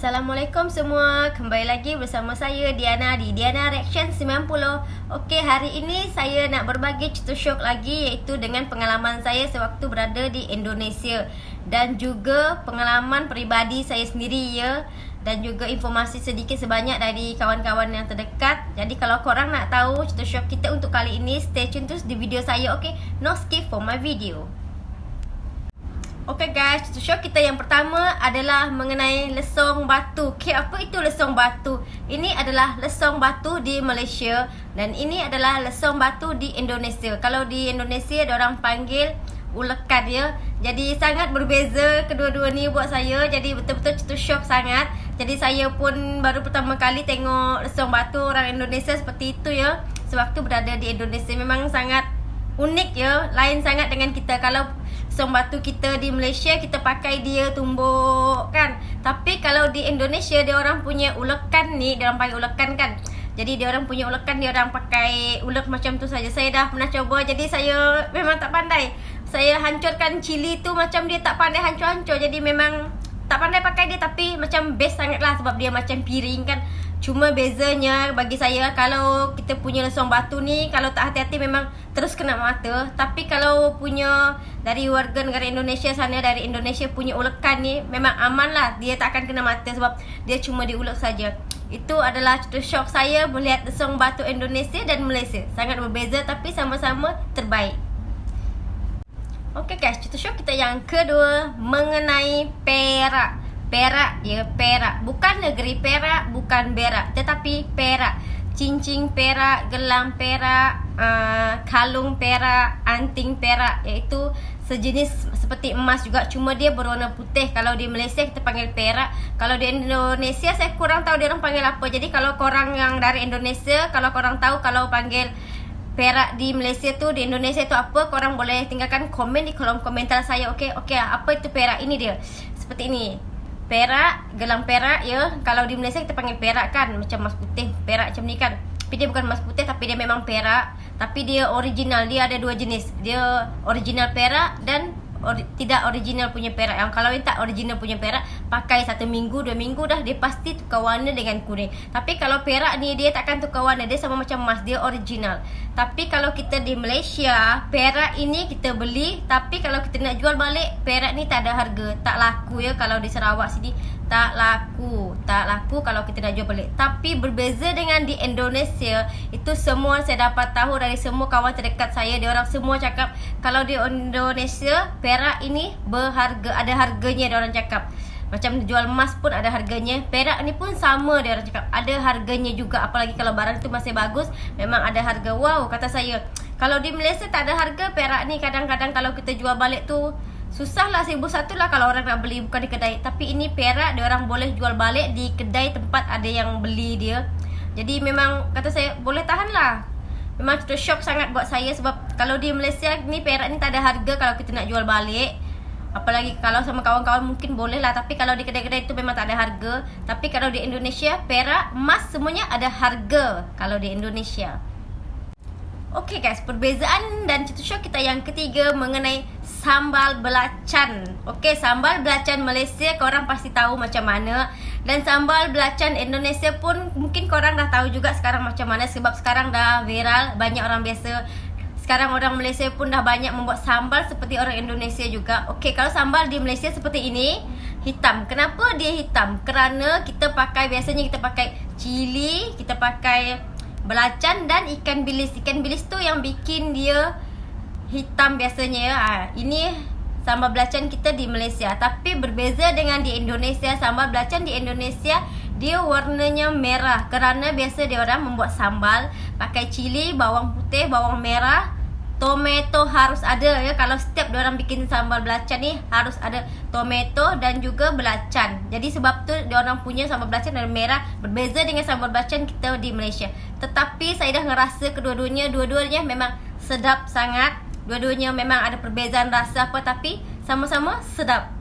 Assalamualaikum semua, kembali lagi bersama saya Diana di Diana Reaction 90. Okey, hari ini saya nak berbagi cerita syok lagi, iaitu dengan pengalaman saya sewaktu berada di Indonesia dan juga pengalaman peribadi saya sendiri ya, dan juga informasi sedikit sebanyak dari kawan-kawan yang terdekat. Jadi kalau korang nak tahu cerita syok kita untuk kali ini, stay tune terus di video saya. Okey, no skip for my video. Okay guys, cerita syok kita yang pertama adalah mengenai lesong batu. Okay, apa itu lesong batu? Ini adalah lesong batu di Malaysia dan ini adalah lesong batu di Indonesia. Kalau di Indonesia diorang panggil ulekan ya. Jadi sangat berbeza kedua-dua ni buat saya. Jadi betul-betul cerita syok sangat. Jadi saya pun baru pertama kali tengok lesong batu orang Indonesia seperti itu ya. Sewaktu berada di Indonesia memang sangat unik ya, lain sangat dengan kita. Kalau lesong batu kita di Malaysia, kita pakai dia tumbuk kan. Tapi kalau di Indonesia, dia orang punya ulekan ni, dia orang panggil ulekan kan. Jadi dia orang punya ulekan, dia orang pakai ulek macam tu saja. Saya dah pernah coba, jadi saya memang tak pandai. Saya hancurkan cili tu macam dia tak pandai hancur-hancur. Jadi memang tak pandai pakai dia, tapi macam best sangat lah sebab dia macam piring kan. Cuma bezanya bagi saya, kalau kita punya lesong batu ni, kalau tak hati-hati memang terus kena mata. Tapi kalau punya dari warga negara Indonesia sana, dari Indonesia punya ulekan ni, memang aman lah. Dia tak akan kena mata sebab dia cuma diulek saja. Itu adalah cerita syok saya melihat lesong batu Indonesia dan Malaysia. Sangat berbeza tapi sama-sama terbaik. Okay guys, cerita syok kita yang kedua mengenai Perak. Perak ya, Perak. Bukan negeri Perak, bukan berak, tetapi Perak. Cincin perak, gelang perak, kalung perak, anting perak, iaitu sejenis seperti emas juga, cuma dia berwarna putih. Kalau di Malaysia kita panggil perak. Kalau di Indonesia saya kurang tahu dia orang panggil apa. Jadi kalau korang yang dari Indonesia, kalau korang tahu kalau panggil perak di Malaysia tu, di Indonesia tu apa, korang boleh tinggalkan komen di kolom komentar saya. Okey, apa itu perak? Ini dia. Seperti ini. Perak, gelang perak ya. Kalau di Malaysia kita panggil perak kan, macam emas putih, perak macam ni kan. Tapi dia bukan emas putih, tapi dia memang perak. Tapi dia original, dia ada dua jenis. Dia original perak dan tidak original punya perak. Yang kalau yang tak original punya perak, pakai 1 minggu, 2 minggu dah dia pasti tukar warna dengan kuning. Tapi kalau perak ni dia takkan tukar warna, dia sama macam emas, dia original. Tapi kalau kita di Malaysia, perak ini kita beli, tapi kalau kita nak jual balik, perak ni tak ada harga, tak laku ya. Kalau di Sarawak sini tak laku kalau kita nak jual balik. Tapi berbeza dengan di Indonesia, itu semua saya dapat tahu dari semua kawan terdekat saya. Dia orang semua cakap kalau di Indonesia perak ini berharga, ada harganya dia orang cakap. Macam jual emas pun ada harganya, perak ni pun sama dia orang cakap, ada harganya juga. Apalagi kalau barang tu masih bagus, memang ada harga. Wow, kata saya. Kalau di Malaysia tak ada harga perak ni, kadang-kadang kalau kita jual balik tu susah lah, 1,100 lah kalau orang nak beli, bukan di kedai. Tapi ini perak dia orang boleh jual balik di kedai tempat ada yang beli dia. Jadi memang kata saya boleh tahan lah. Memang cerita syok sangat buat saya sebab kalau di Malaysia ni perak ni tak ada harga kalau kita nak jual balik. Apalagi kalau sama kawan-kawan mungkin boleh lah, tapi kalau di kedai-kedai itu memang tak ada harga. Tapi kalau di Indonesia, perak, emas semuanya ada harga kalau di Indonesia. Okay guys, perbezaan dan cerita syok kita yang ketiga mengenai sambal belacan. Okay, sambal belacan Malaysia korang pasti tahu macam mana, dan sambal belacan Indonesia pun mungkin korang dah tahu juga sekarang macam mana, sebab sekarang dah viral, banyak orang biasa. Sekarang orang Malaysia pun dah banyak membuat sambal seperti orang Indonesia juga. Okay, kalau sambal di Malaysia seperti ini, hitam. Kenapa dia hitam? Kerana kita pakai, biasanya kita pakai cili, kita pakai belacan dan ikan bilis. Ikan bilis tu yang bikin dia hitam biasanya ya. Ini sambal belacan kita di Malaysia. Tapi berbeza dengan di Indonesia. Sambal belacan di Indonesia dia warnanya merah, kerana biasa dia orang membuat sambal pakai cili, bawang putih, bawang merah, tomato harus ada ya. Kalau setiap dia orang bikin sambal belacan ni harus ada tomato dan juga belacan. Jadi sebab tu dia orang punya sambal belacan dan merah, berbeza dengan sambal belacan kita di Malaysia. Tetapi saya dah ngerasa kedua-duanya memang sedap sangat. Dua-duanya memang ada perbezaan rasa apa, tapi sama-sama sedap.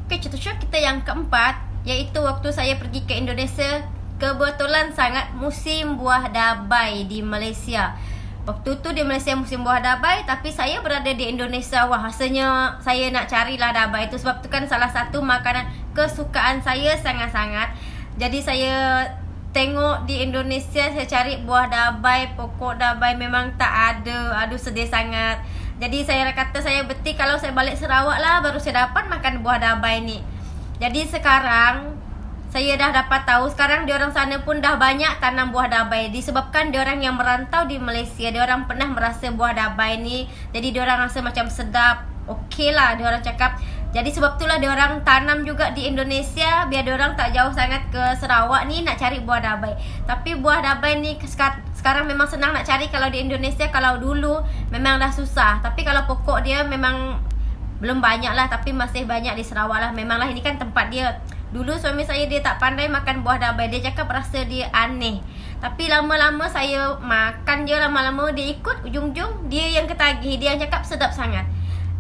Okey, cerita syok kita yang keempat, iaitu waktu saya pergi ke Indonesia, kebetulan sangat musim buah dabai di Malaysia. Waktu tu di Malaysia musim buah dabai, tapi saya berada di Indonesia. Wah, rasanya saya nak carilah dabai itu. Sebab tu kan salah satu makanan kesukaan saya sangat-sangat. Jadi saya tengok di Indonesia, saya cari buah dabai, pokok dabai memang tak ada. Aduh, sedih sangat. Jadi saya kata saya beti kalau saya balik Sarawak lah baru saya dapat makan buah dabai ni. Jadi sekarang saya dah dapat tahu sekarang diorang sana pun dah banyak tanam buah dabai. Disebabkan diorang yang merantau di Malaysia, diorang pernah merasa buah dabai ni, jadi diorang rasa macam sedap. Okey lah diorang cakap. Jadi sebab itulah diorang tanam juga di Indonesia, biar diorang tak jauh sangat ke Sarawak ni nak cari buah dabai. Tapi buah dabai ni sekarang memang senang nak cari kalau di Indonesia. Kalau dulu memang dah susah. Tapi kalau pokok dia memang belum banyak lah, tapi masih banyak di Sarawak lah. Memanglah ini kan tempat dia. Dulu suami saya dia tak pandai makan buah dabai. Dia cakap rasa dia aneh. Tapi lama-lama saya makan je, lama-lama dia ikut, ujung-ujung dia yang ketagih. Dia yang cakap sedap sangat.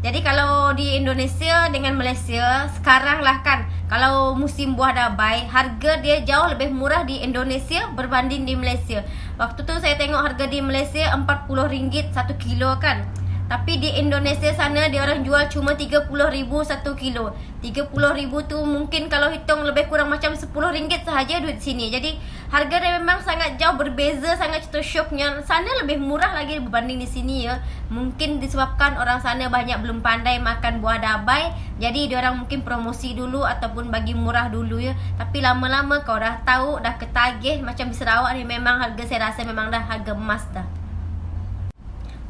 Jadi kalau di Indonesia dengan Malaysia sekarang lah kan, kalau musim buah dabai, harga dia jauh lebih murah di Indonesia berbanding di Malaysia. Waktu tu saya tengok harga di Malaysia RM40 1 kilo kan. Tapi di Indonesia sana dia orang jual cuma RM30,000 1 kilo. RM30,000 tu mungkin kalau hitung lebih kurang macam RM10 sahaja duit sini. Jadi harga dia memang sangat jauh berbeza, sangat syoknya. Sana lebih murah lagi berbanding di sini ya. Mungkin disebabkan orang sana banyak belum pandai makan buah dabai. Jadi dia orang mungkin promosi dulu ataupun bagi murah dulu ya. Tapi lama-lama kau dah tahu, dah ketagih. Macam di Sarawak ni memang harga saya rasa memang dah harga emas dah.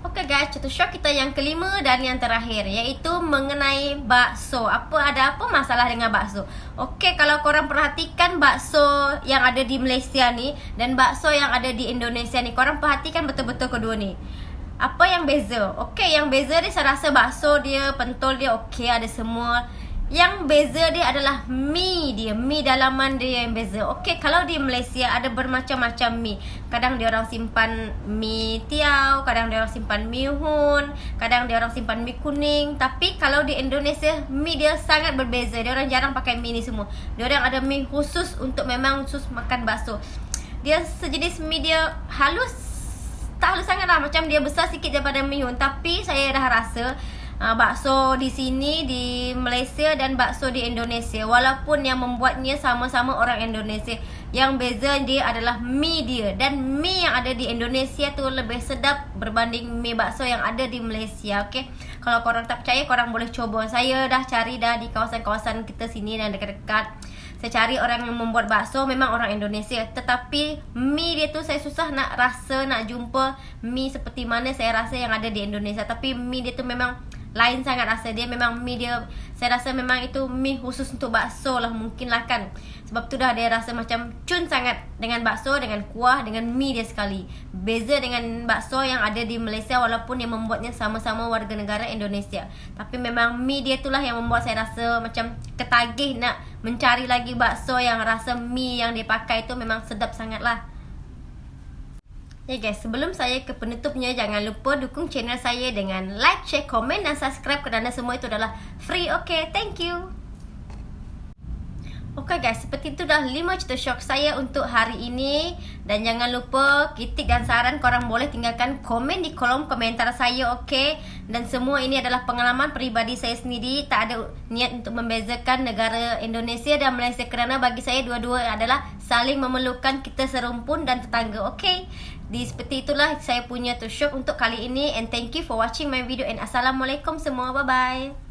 Okay guys, Catur Syok kita yang kelima dan yang terakhir, iaitu mengenai bakso. Ada apa masalah dengan bakso? Okay, kalau korang perhatikan bakso yang ada di Malaysia ni dan bakso yang ada di Indonesia ni, korang perhatikan betul-betul kedua ni. Apa yang beza? Okay, yang beza dia saya rasa bakso dia, pentol dia okay, ada semua. Yang beza dia adalah mi dia, mi dalaman dia yang beza. Okey, kalau di Malaysia ada bermacam-macam mi. Kadang dia orang simpan mi tiaw, kadang dia orang simpan mi hun, kadang dia orang simpan mi kuning. Tapi kalau di Indonesia, mi dia sangat berbeza. Dia orang jarang pakai mi ni semua. Dia orang ada mi khusus untuk memang khusus makan bakso. Dia sejenis mi dia halus, tak halus sangat lah, macam dia besar sikit daripada mi hun. Tapi saya dah rasa bakso di sini di Malaysia dan bakso di Indonesia, walaupun yang membuatnya sama-sama orang Indonesia, yang beza dia adalah mi dia. Dan mi yang ada di Indonesia tu lebih sedap berbanding mi bakso yang ada di Malaysia. Okay, kalau korang tak percaya, korang boleh coba. Saya dah cari dah di kawasan-kawasan kita sini dan dekat-dekat. Saya cari orang yang membuat bakso memang orang Indonesia, tetapi mi dia tu saya susah nak rasa, nak jumpa mi seperti mana saya rasa yang ada di Indonesia. Tapi mi dia tu memang lain sangat rasa dia. Memang mi dia, saya rasa memang itu mi khusus untuk bakso lah, mungkin lah kan. Sebab tu dah dia rasa macam cun sangat dengan bakso, dengan kuah, dengan mi dia sekali. Beza dengan bakso yang ada di Malaysia, walaupun yang membuatnya sama-sama warga negara Indonesia. Tapi memang mi dia itulah yang membuat saya rasa macam ketagih nak mencari lagi bakso yang rasa mi yang dia pakai itu memang sedap sangat lah. Ya guys, sebelum saya ke penutupnya, jangan lupa dukung channel saya dengan like, share, komen dan subscribe, kerana semua itu adalah free. Okay, thank you. Okay guys, seperti itu dah 5 cerita syok saya untuk hari ini. Dan jangan lupa kritik dan saran korang boleh tinggalkan komen di kolom komentar saya, okay? Dan semua ini adalah pengalaman peribadi saya sendiri. Tak ada niat untuk membezakan negara Indonesia dan Malaysia, kerana bagi saya dua-dua adalah saling memerlukan, kita serumpun dan tetangga, okay? Seperti itulah saya punya tu syok untuk kali ini. And thank you for watching my video. And Assalamualaikum semua, bye-bye.